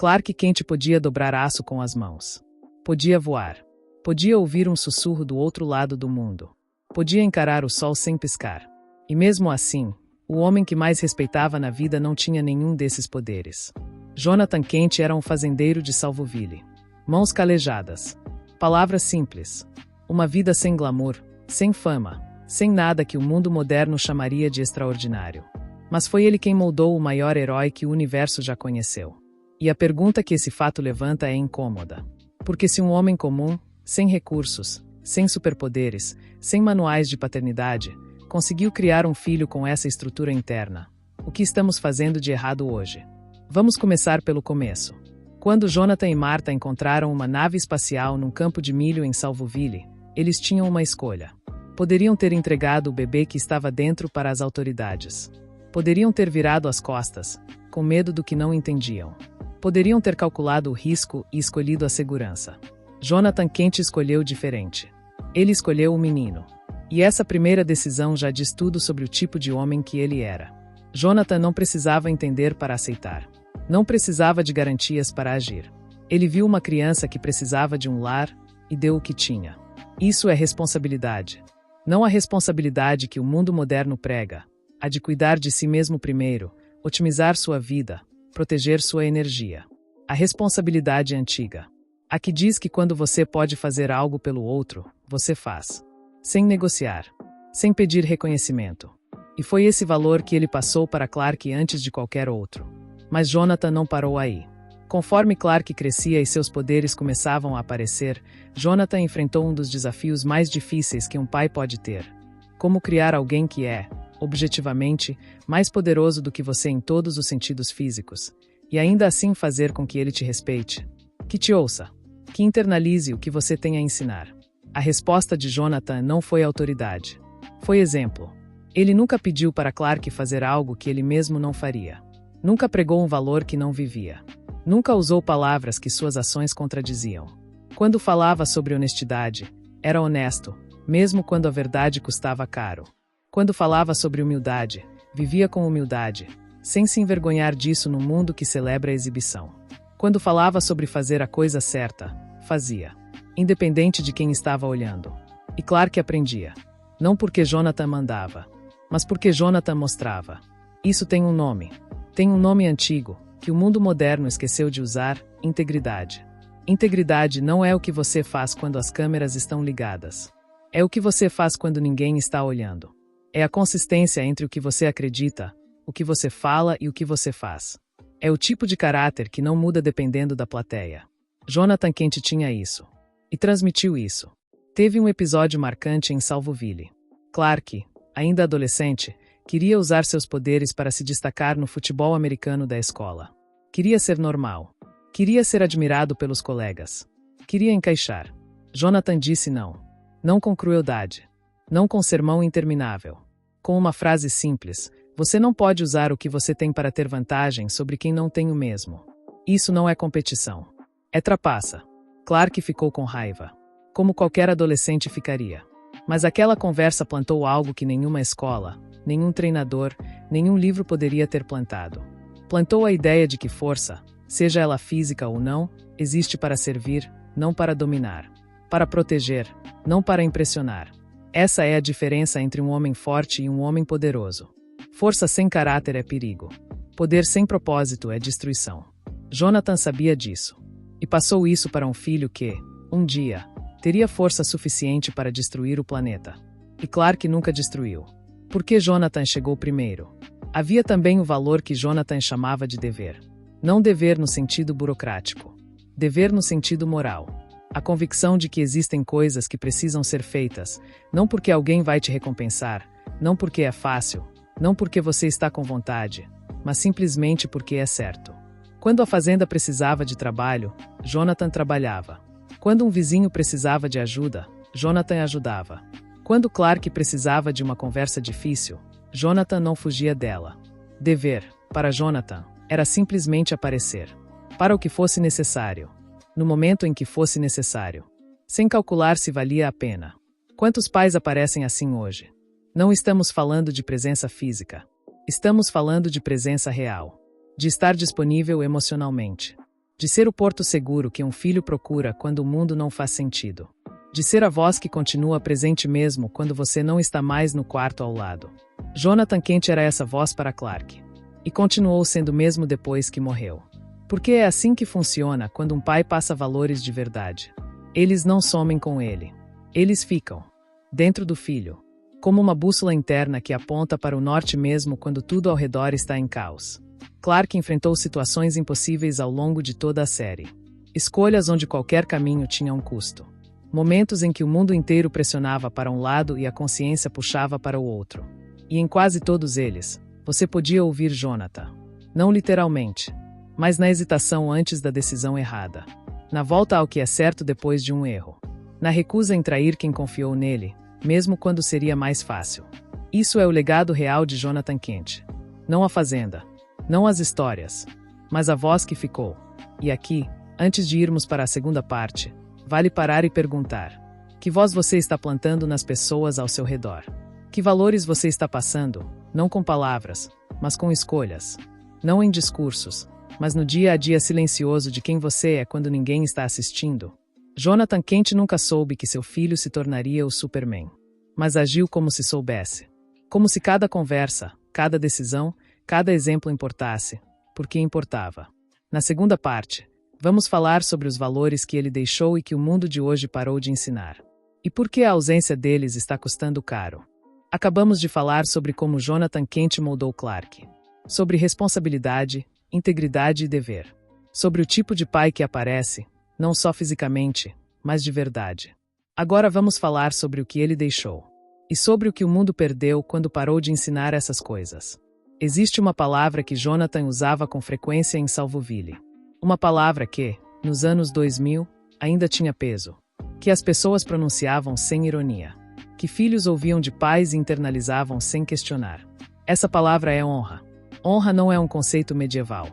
Clark Kent podia dobrar aço com as mãos. Podia voar. Podia ouvir um sussurro do outro lado do mundo. Podia encarar o sol sem piscar. E mesmo assim, o homem que mais respeitava na vida não tinha nenhum desses poderes. Jonathan Kent era um fazendeiro de Salvoville. Mãos calejadas. Palavras simples. Uma vida sem glamour, sem fama, sem nada que o mundo moderno chamaria de extraordinário. Mas foi ele quem moldou o maior herói que o universo já conheceu. E a pergunta que esse fato levanta é incômoda. Porque se um homem comum, sem recursos, sem superpoderes, sem manuais de paternidade, conseguiu criar um filho com essa estrutura interna, o que estamos fazendo de errado hoje? Vamos começar pelo começo. Quando Jonathan e Martha encontraram uma nave espacial num campo de milho em Salvoville, eles tinham uma escolha. Poderiam ter entregado o bebê que estava dentro para as autoridades. Poderiam ter virado as costas, com medo do que não entendiam. Poderiam ter calculado o risco e escolhido a segurança. Jonathan Kent escolheu diferente. Ele escolheu o menino. E essa primeira decisão já diz tudo sobre o tipo de homem que ele era. Jonathan não precisava entender para aceitar. Não precisava de garantias para agir. Ele viu uma criança que precisava de um lar e deu o que tinha. Isso é responsabilidade. Não a responsabilidade que o mundo moderno prega, a de cuidar de si mesmo primeiro, otimizar sua vida, proteger sua energia. A responsabilidade antiga. A que diz que quando você pode fazer algo pelo outro, você faz. Sem negociar. Sem pedir reconhecimento. E foi esse valor que ele passou para Clark antes de qualquer outro. Mas Jonathan não parou aí. Conforme Clark crescia e seus poderes começavam a aparecer, Jonathan enfrentou um dos desafios mais difíceis que um pai pode ter. Como criar alguém que é, objetivamente, mais poderoso do que você em todos os sentidos físicos, e ainda assim fazer com que ele te respeite, que te ouça, que internalize o que você tem a ensinar. A resposta de Jonathan não foi autoridade. Foi exemplo. Ele nunca pediu para Clark fazer algo que ele mesmo não faria. Nunca pregou um valor que não vivia. Nunca usou palavras que suas ações contradiziam. Quando falava sobre honestidade, era honesto, mesmo quando a verdade custava caro. Quando falava sobre humildade, vivia com humildade, sem se envergonhar disso num mundo que celebra a exibição. Quando falava sobre fazer a coisa certa, fazia. Independente de quem estava olhando. E Clark aprendia. Não porque Jonathan mandava, mas porque Jonathan mostrava. Isso tem um nome. Tem um nome antigo, que o mundo moderno esqueceu de usar: integridade. Integridade não é o que você faz quando as câmeras estão ligadas. É o que você faz quando ninguém está olhando. É a consistência entre o que você acredita, o que você fala e o que você faz. É o tipo de caráter que não muda dependendo da plateia. Jonathan Kent tinha isso. E transmitiu isso. Teve um episódio marcante em Salvoville. Clark, ainda adolescente, queria usar seus poderes para se destacar no futebol americano da escola. Queria ser normal. Queria ser admirado pelos colegas. Queria encaixar. Jonathan disse não. Não com crueldade. Não com sermão interminável. Com uma frase simples: você não pode usar o que você tem para ter vantagem sobre quem não tem o mesmo. Isso não é competição. É trapaça. Clark ficou com raiva. Como qualquer adolescente ficaria. Mas aquela conversa plantou algo que nenhuma escola, nenhum treinador, nenhum livro poderia ter plantado. Plantou a ideia de que força, seja ela física ou não, existe para servir, não para dominar. Para proteger, não para impressionar. Essa é a diferença entre um homem forte e um homem poderoso. Força sem caráter é perigo. Poder sem propósito é destruição. Jonathan sabia disso. E passou isso para um filho que, um dia, teria força suficiente para destruir o planeta. E Clark nunca destruiu. Porque Jonathan chegou primeiro. Havia também o valor que Jonathan chamava de dever. Não dever no sentido burocrático. Dever no sentido moral. A convicção de que existem coisas que precisam ser feitas, não porque alguém vai te recompensar, não porque é fácil, não porque você está com vontade, mas simplesmente porque é certo. Quando a fazenda precisava de trabalho, Jonathan trabalhava. Quando um vizinho precisava de ajuda, Jonathan ajudava. Quando Clark precisava de uma conversa difícil, Jonathan não fugia dela. Dever, para Jonathan, era simplesmente aparecer. Para o que fosse necessário. No momento em que fosse necessário. Sem calcular se valia a pena. Quantos pais aparecem assim hoje? Não estamos falando de presença física. Estamos falando de presença real. De estar disponível emocionalmente. de ser o porto seguro que um filho procura quando o mundo não faz sentido, de ser a voz que continua presente mesmo quando você não está mais no quarto ao lado. Jonathan Kent era essa voz para Clark. E continuou sendo mesmo depois que morreu. Porque é assim que funciona quando um pai passa valores de verdade. Eles não somem com ele. Eles ficam dentro do filho, como uma bússola interna que aponta para o norte mesmo quando tudo ao redor está em caos. Clark enfrentou situações impossíveis ao longo de toda a série. Escolhas onde qualquer caminho tinha um custo. Momentos em que o mundo inteiro pressionava para um lado e a consciência puxava para o outro. E em quase todos eles, você podia ouvir Jonathan. Não literalmente, mas na hesitação antes da decisão errada. Na volta ao que é certo depois de um erro. Na recusa em trair quem confiou nele, mesmo quando seria mais fácil. Isso é o legado real de Jonathan Kent. Não a fazenda, não as histórias, mas a voz que ficou. E aqui, antes de irmos para a segunda parte, vale parar e perguntar: que voz você está plantando nas pessoas ao seu redor? Que valores você está passando, não com palavras, mas com escolhas? Não em discursos, mas no dia a dia silencioso de quem você é quando ninguém está assistindo? Jonathan Kent nunca soube que seu filho se tornaria o Superman. Mas agiu como se soubesse. Como se cada conversa, cada decisão, cada exemplo importasse, porque importava. Na segunda parte, vamos falar sobre os valores que ele deixou e que o mundo de hoje parou de ensinar. E por que a ausência deles está custando caro. Acabamos de falar sobre como Jonathan Kent moldou Clark. Sobre responsabilidade, integridade e dever. Sobre o tipo de pai que aparece, não só fisicamente, mas de verdade. Agora vamos falar sobre o que ele deixou. E sobre o que o mundo perdeu quando parou de ensinar essas coisas. Existe uma palavra que Jonathan usava com frequência em Salvoville. Uma palavra que, nos anos 2000, ainda tinha peso. Que as pessoas pronunciavam sem ironia. Que filhos ouviam de pais e internalizavam sem questionar. Essa palavra é honra. Honra não é um conceito medieval.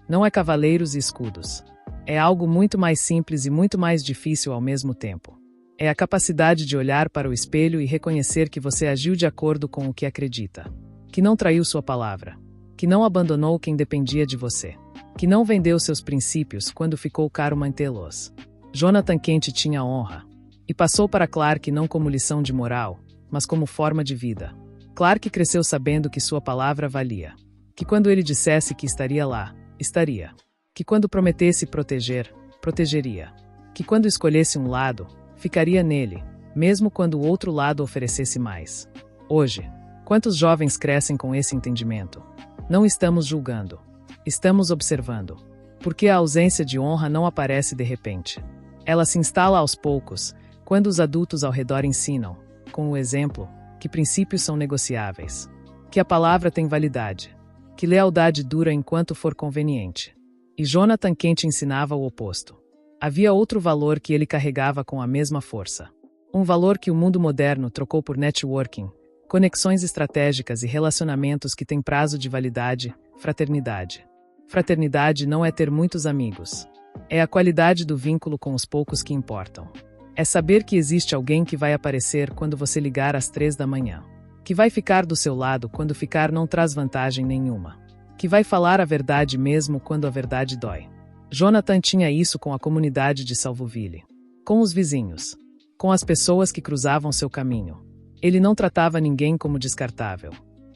Não é cavaleiros e escudos. É algo muito mais simples e muito mais difícil ao mesmo tempo. É a capacidade de olhar para o espelho e reconhecer que você agiu de acordo com o que acredita. Que não traiu sua palavra. Que não abandonou quem dependia de você. Que não vendeu seus princípios quando ficou caro mantê-los. Jonathan Kent tinha honra. E passou para Clark não como lição de moral, mas como forma de vida. Clark cresceu sabendo que sua palavra valia. Que quando ele dissesse que estaria lá, estaria. Que quando prometesse proteger, protegeria. Que quando escolhesse um lado, ficaria nele, mesmo quando o outro lado oferecesse mais. Hoje, quantos jovens crescem com esse entendimento? Não estamos julgando. Estamos observando. Porque a ausência de honra não aparece de repente. Ela se instala aos poucos, quando os adultos ao redor ensinam, com o exemplo, que princípios são negociáveis. Que a palavra tem validade. Que lealdade dura enquanto for conveniente. E Jonathan Kent ensinava o oposto. Havia outro valor que ele carregava com a mesma força. Um valor que o mundo moderno trocou por networking, conexões estratégicas e relacionamentos que têm prazo de validade, fraternidade. Fraternidade não é ter muitos amigos. É a qualidade do vínculo com os poucos que importam. É saber que existe alguém que vai aparecer quando você ligar às 3 da manhã. Que vai ficar do seu lado quando ficar não traz vantagem nenhuma. Que vai falar a verdade mesmo quando a verdade dói. Jonathan tinha isso com a comunidade de Salvoville. Com os vizinhos. Com as pessoas que cruzavam seu caminho. Ele não tratava ninguém como descartável.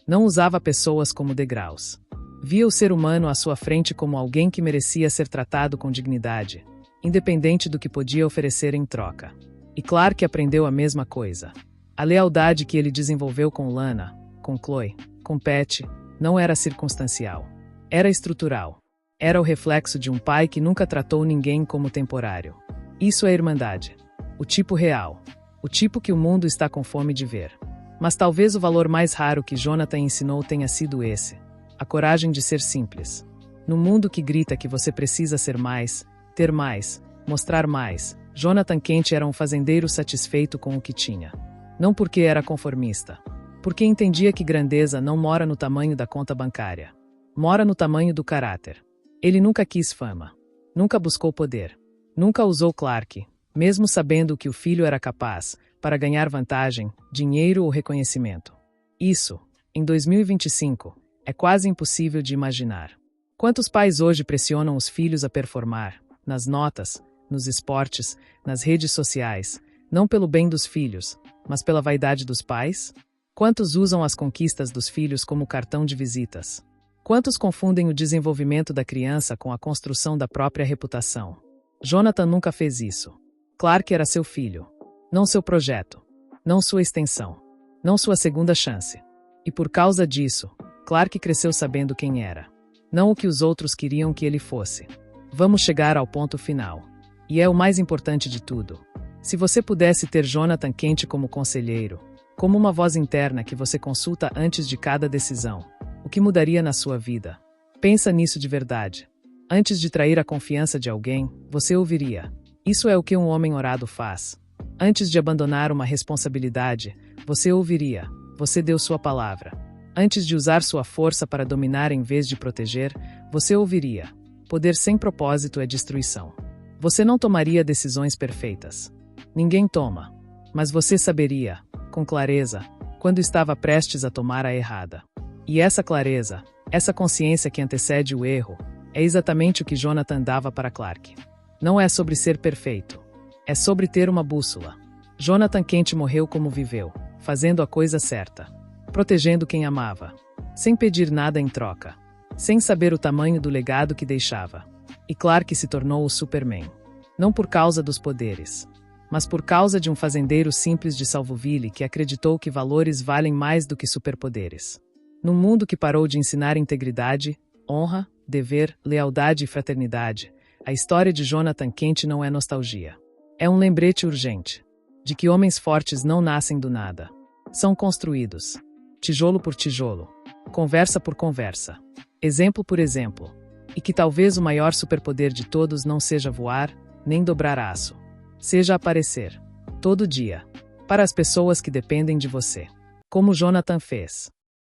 Não usava pessoas como degraus. Via o ser humano à sua frente como alguém que merecia ser tratado com dignidade, independente do que podia oferecer em troca. E Clark aprendeu a mesma coisa. A lealdade que ele desenvolveu com Lana, com Chloe, com Pat, não era circunstancial. Era estrutural. Era o reflexo de um pai que nunca tratou ninguém como temporário. Isso é irmandade. O tipo real. O tipo que o mundo está com fome de ver. Mas talvez o valor mais raro que Jonathan ensinou tenha sido esse. A coragem de ser simples. No mundo que grita que você precisa ser mais, ter mais, mostrar mais, Jonathan Kent era um fazendeiro satisfeito com o que tinha. Não porque era conformista. Porque entendia que grandeza não mora no tamanho da conta bancária. Mora no tamanho do caráter. Ele nunca quis fama. Nunca buscou poder. Nunca usou Clark, mesmo sabendo o que o filho era capaz, para ganhar vantagem, dinheiro ou reconhecimento. Isso, em 2025, é quase impossível de imaginar. Quantos pais hoje pressionam os filhos a performar, nas notas, nos esportes, nas redes sociais, não pelo bem dos filhos, mas pela vaidade dos pais? Quantos usam as conquistas dos filhos como cartão de visitas? Quantos confundem o desenvolvimento da criança com a construção da própria reputação? Jonathan nunca fez isso. Clark era seu filho, não seu projeto, não sua extensão, não sua segunda chance. E por causa disso, Clark cresceu sabendo quem era, não o que os outros queriam que ele fosse. Vamos chegar ao ponto final. E é o mais importante de tudo. Se você pudesse ter Jonathan Kent como conselheiro, como uma voz interna que você consulta antes de cada decisão, o que mudaria na sua vida? Pensa nisso de verdade. Antes de trair a confiança de alguém, você ouviria: isso é o que um homem orado faz. Antes de abandonar uma responsabilidade, você ouviria: você deu sua palavra. Antes de usar sua força para dominar em vez de proteger, você ouviria: poder sem propósito é destruição. Você não tomaria decisões perfeitas. Ninguém toma. Mas você saberia, com clareza, quando estava prestes a tomar a errada. E essa clareza, essa consciência que antecede o erro, é exatamente o que Jonathan dava para Clark. Não é sobre ser perfeito. É sobre ter uma bússola. Jonathan Kent morreu como viveu, fazendo a coisa certa, protegendo quem amava, sem pedir nada em troca, sem saber o tamanho do legado que deixava. E Clark se tornou o Superman. Não por causa dos poderes, mas por causa de um fazendeiro simples de Salvoville que acreditou que valores valem mais do que superpoderes. Num mundo que parou de ensinar integridade, honra, dever, lealdade e fraternidade, a história de Jonathan Kent não é nostalgia. É um lembrete urgente de que homens fortes não nascem do nada. São construídos, tijolo por tijolo, conversa por conversa, exemplo por exemplo. E que talvez o maior superpoder de todos não seja voar, nem dobrar aço. Seja aparecer, todo dia, para as pessoas que dependem de você. Como Jonathan fez.